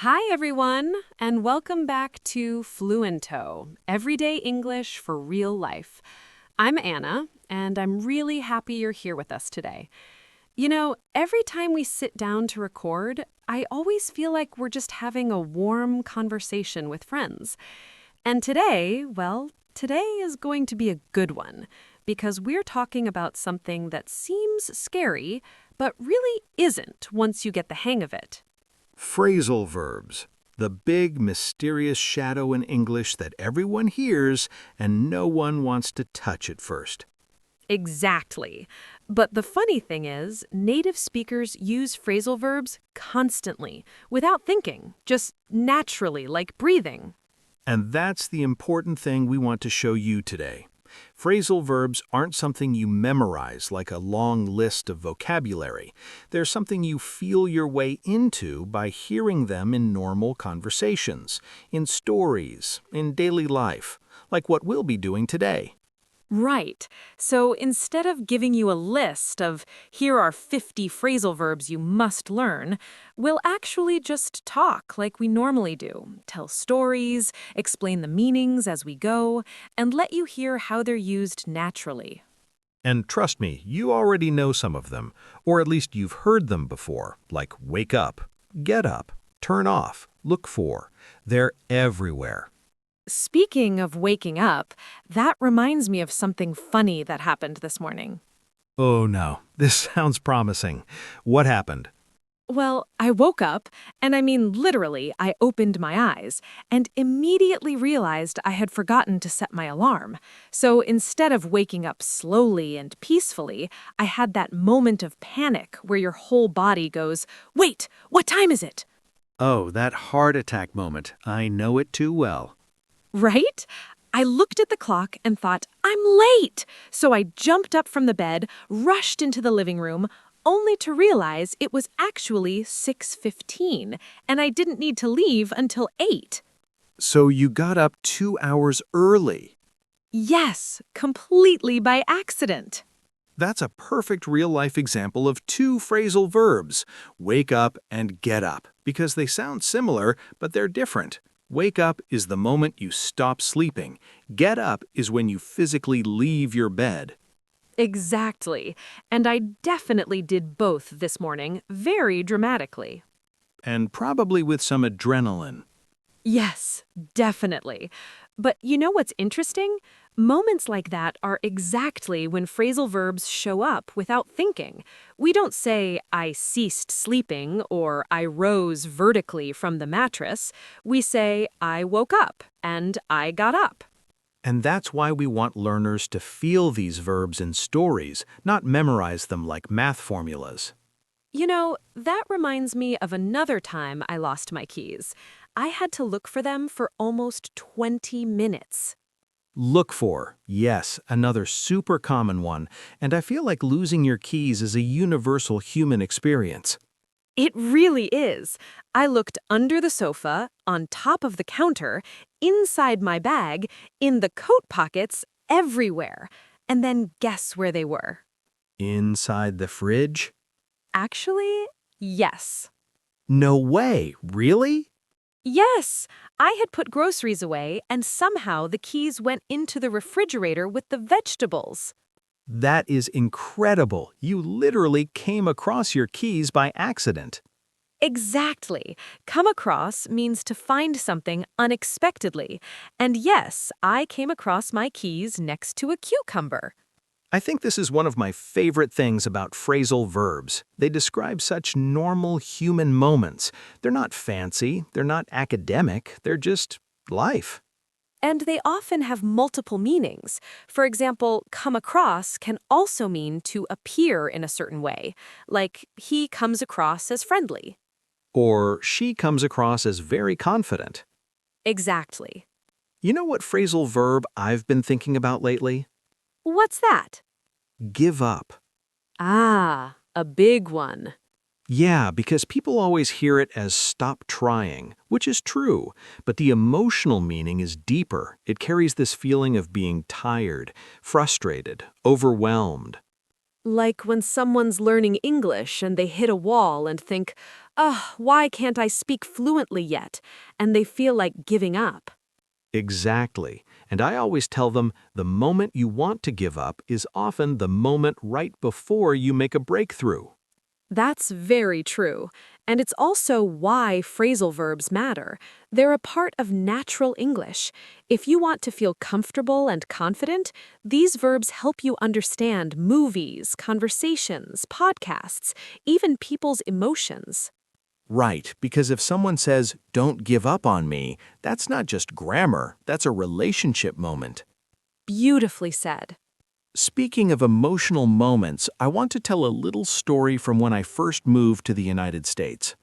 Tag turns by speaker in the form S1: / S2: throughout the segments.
S1: Hi, everyone, and welcome back to Fluento, Everyday English for Real Life. I'm Anna, and I'm really happy you're here with us today. You know, every time we sit down to record, I always feel like we're just having a warm conversation with friends. And today is going to be a good one, because we're talking about something that seems scary, but really isn't once you get the hang of it.
S2: Phrasal verbs, the big, mysterious shadow in English that everyone hears and no one wants to touch at first.
S1: Exactly. But the funny thing is, native speakers use phrasal verbs constantly, without thinking, just naturally, like breathing.
S2: And that's the important thing we want to show you today. Phrasal verbs aren't something you memorize like a long list of vocabulary. They're something you feel your way into by hearing them in normal conversations, in stories, in daily life, like what we'll be doing today.
S1: Right. So instead of giving you a list of here are 50 phrasal verbs you must learn, we'll actually just talk like we normally do, tell stories, explain the meanings as we go, and let you hear how they're used naturally.
S2: And trust me, you already know some of them, or at least you've heard them before, like wake up, get up, turn off, look for. They're everywhere.
S1: Speaking of waking up, that reminds me of something funny that happened this morning.
S2: Oh no, this sounds promising. What happened?
S1: Well, I woke up, and I mean literally, I opened my eyes, and immediately realized I had forgotten to set my alarm. So instead of waking up slowly and peacefully, I had that moment of panic where your whole body goes, "Wait, what time is it?"
S2: Oh, that heart attack moment. I know it too well.
S1: Right? I looked at the clock and thought, I'm late! So I jumped up from the bed, rushed into the living room, only to realize it was actually 6:15, and I didn't need to leave until 8.
S2: So you got up 2 hours early.
S1: Yes, completely by accident.
S2: That's a perfect real-life example of two phrasal verbs, wake up and get up, because they sound similar, but they're different. Wake up is the moment you stop sleeping. Get up is when you physically leave your bed.
S1: Exactly. And I definitely did both this morning, very dramatically.
S2: And probably with some adrenaline.
S1: Yes, definitely. But you know what's interesting? Moments like that are exactly when phrasal verbs show up without thinking. We don't say, I ceased sleeping or I rose vertically from the mattress. We say, I woke up and I got up.
S2: And that's why we want learners to feel these verbs in stories, not memorize them like math formulas.
S1: You know, that reminds me of another time I lost my keys. I had to look for them for almost 20 minutes.
S2: Look for, yes, another super common one, and I feel like losing your keys is a universal human experience.
S1: It really is. I looked under the sofa, on top of the counter, inside my bag, in the coat pockets, everywhere. And then guess where they were?
S2: Inside the fridge?
S1: Actually, yes.
S2: No way, really?
S1: Yes, I had put groceries away, and somehow the keys went into the refrigerator with the vegetables.
S2: That is incredible. You literally came across your keys by accident.
S1: Exactly. Come across means to find something unexpectedly. And yes, I came across my keys next to a cucumber.
S2: I think this is one of my favorite things about phrasal verbs. They describe such normal human moments. They're not fancy, they're not academic, they're just life.
S1: And they often have multiple meanings. For example, come across can also mean to appear in a certain way, like he comes across as friendly.
S2: Or she comes across as very confident.
S1: Exactly.
S2: You know what phrasal verb I've been thinking about lately?
S1: What's that?
S2: Give up.
S1: Ah, a big one.
S2: Yeah, because people always hear it as stop trying, which is true, but the emotional meaning is deeper. It carries this feeling of being tired, frustrated, overwhelmed.
S1: Like when someone's learning English and they hit a wall and think, why can't I speak fluently yet? And they feel like giving up.
S2: Exactly. And I always tell them the moment you want to give up is often the moment right before you make a breakthrough.
S1: That's very true. And it's also why phrasal verbs matter. They're a part of natural English. If you want to feel comfortable and confident, these verbs help you understand movies, conversations, podcasts, even people's emotions.
S2: Right, because if someone says, "Don't give up on me," that's not just grammar, that's a relationship moment.
S1: Beautifully said.
S2: Speaking of emotional moments, I want to tell a little story from when I first moved to the United States.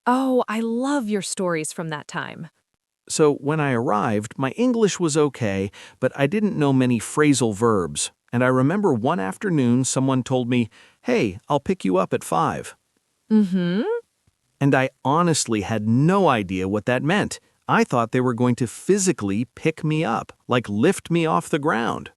S1: Oh, I love your stories from that time.
S2: So, when I arrived, my English was okay, but I didn't know many phrasal verbs. And I remember one afternoon someone told me, "Hey, I'll pick you up at 5."
S1: Mm-hmm.
S2: And I honestly had no idea what that meant. I thought they were going to physically pick me up, like lift me off the ground.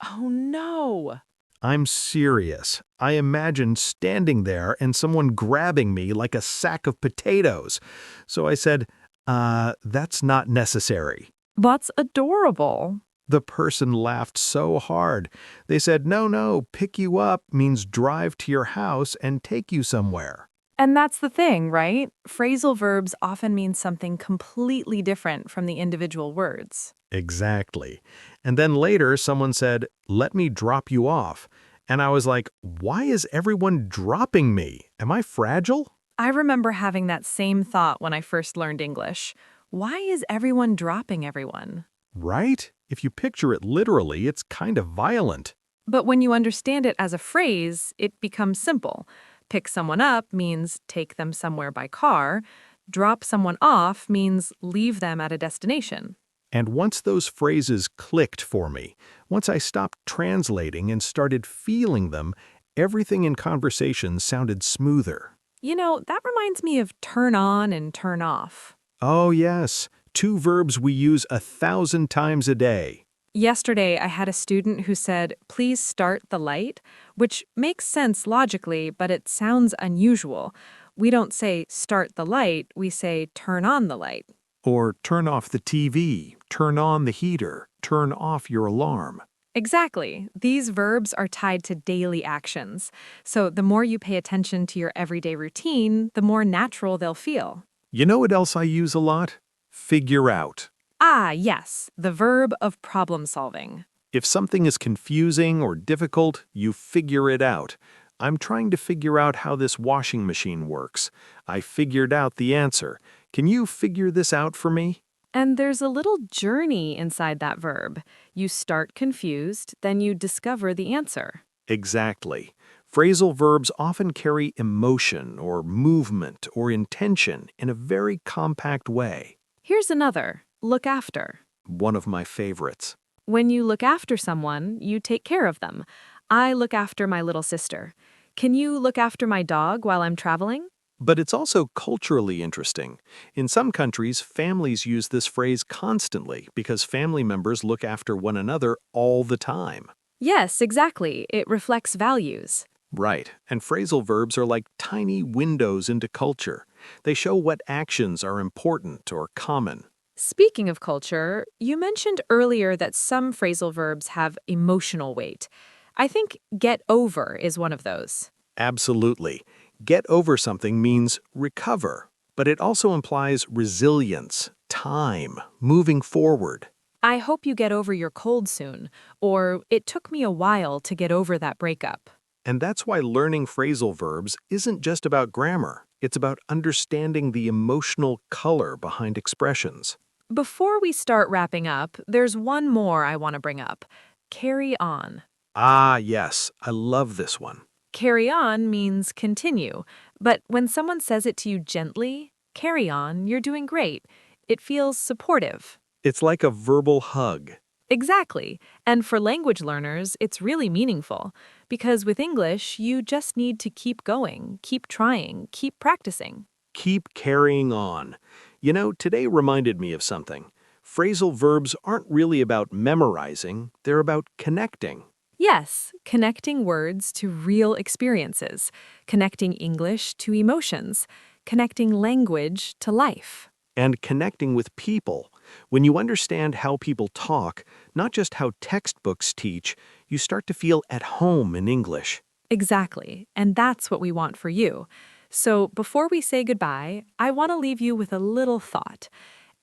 S1: Oh, no.
S2: I'm serious. I imagined standing there and someone grabbing me like a sack of potatoes. So I said, that's not necessary.
S1: That's adorable.
S2: The person laughed so hard. They said, "No, no, pick you up means drive to your house and take you somewhere."
S3: And that's the thing, right? Phrasal verbs often mean something completely different from the individual words.
S2: Exactly. And then later someone said, "Let me drop you off." And I was like, why is everyone dropping me? Am I fragile?
S3: I remember having that same thought when I first learned English. Why is everyone dropping everyone?
S2: Right? If you picture it literally, it's kind of violent.
S3: But when you understand it as a phrase, it becomes simple. Pick someone up means take them somewhere by car. Drop someone off means leave them at a destination.
S2: And once those phrases clicked for me, once I stopped translating and started feeling them, everything in conversation sounded smoother.
S3: You know, that reminds me of turn on and turn off.
S2: Oh yes, two verbs we use 1,000 times a day.
S3: Yesterday, I had a student who said, "Please start the light," which makes sense logically, but it sounds unusual. We don't say start the light, we say turn on the light.
S2: Or turn off the TV, turn on the heater, turn off your alarm.
S3: Exactly. These verbs are tied to daily actions. So the more you pay attention to your everyday routine, the more natural they'll feel.
S2: You know what else I use a lot? Figure out.
S3: Ah, yes, the verb of problem solving.
S2: If something is confusing or difficult, you figure it out. I'm trying to figure out how this washing machine works. I figured out the answer. Can you figure this out for me?
S3: And there's a little journey inside that verb. You start confused, then you discover the answer.
S2: Exactly. Phrasal verbs often carry emotion or movement or intention in a very compact way.
S3: Here's another. Look after.
S2: One of my favorites.
S3: When you look after someone, you take care of them. I look after my little sister. Can you look after my dog while I'm traveling?
S2: But it's also culturally interesting. In some countries, families use this phrase constantly because family members look after one another all the time.
S3: Yes, exactly. It reflects values.
S2: Right, and phrasal verbs are like tiny windows into culture. They show what actions are important or common.
S3: Speaking of culture, you mentioned earlier that some phrasal verbs have emotional weight. I think get over is one of those.
S2: Absolutely. Get over something means recover, but it also implies resilience, time, moving forward.
S3: I hope you get over your cold soon, or it took me a while to get over that breakup.
S2: And that's why learning phrasal verbs isn't just about grammar. It's about understanding the emotional color behind expressions.
S3: Before we start wrapping up, there's one more I want to bring up. Carry on.
S2: Ah, yes, I love this one.
S3: Carry on means continue, but when someone says it to you gently, carry on, you're doing great. It feels supportive.
S2: It's like a verbal hug.
S3: Exactly. And for language learners, it's really meaningful. Because with English, you just need to keep going, keep trying, keep practicing.
S2: Keep carrying on. You know, today reminded me of something. Phrasal verbs aren't really about memorizing, they're about connecting.
S3: Yes, connecting words to real experiences, connecting English to emotions, connecting language to life.
S2: And connecting with people. When you understand how people talk, not just how textbooks teach, you start to feel at home in English.
S3: Exactly, and that's what we want for you. So before we say goodbye, I want to leave you with a little thought.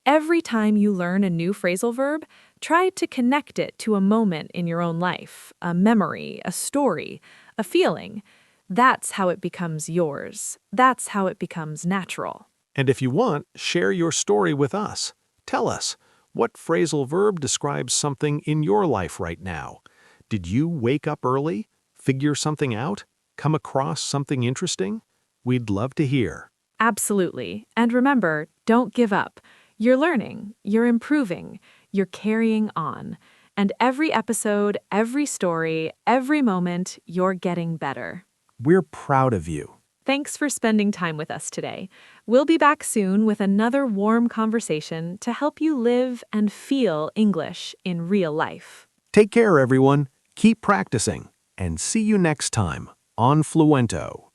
S3: Every time you learn a new phrasal verb, try to connect it to a moment in your own life, a memory, a story, a feeling. That's how it becomes yours. That's how it becomes natural.
S2: And if you want, share your story with us. Tell us, what phrasal verb describes something in your life right now? Did you wake up early? Figure something out? Come across something interesting? We'd love to hear.
S3: Absolutely. And remember, don't give up. You're learning, you're improving, you're carrying on. And every episode, every story, every moment, you're getting better.
S2: We're proud of you.
S3: Thanks for spending time with us today. We'll be back soon with another warm conversation to help you live and feel English in real life.
S2: Take care, everyone. Keep practicing. And see you next time on Fluento.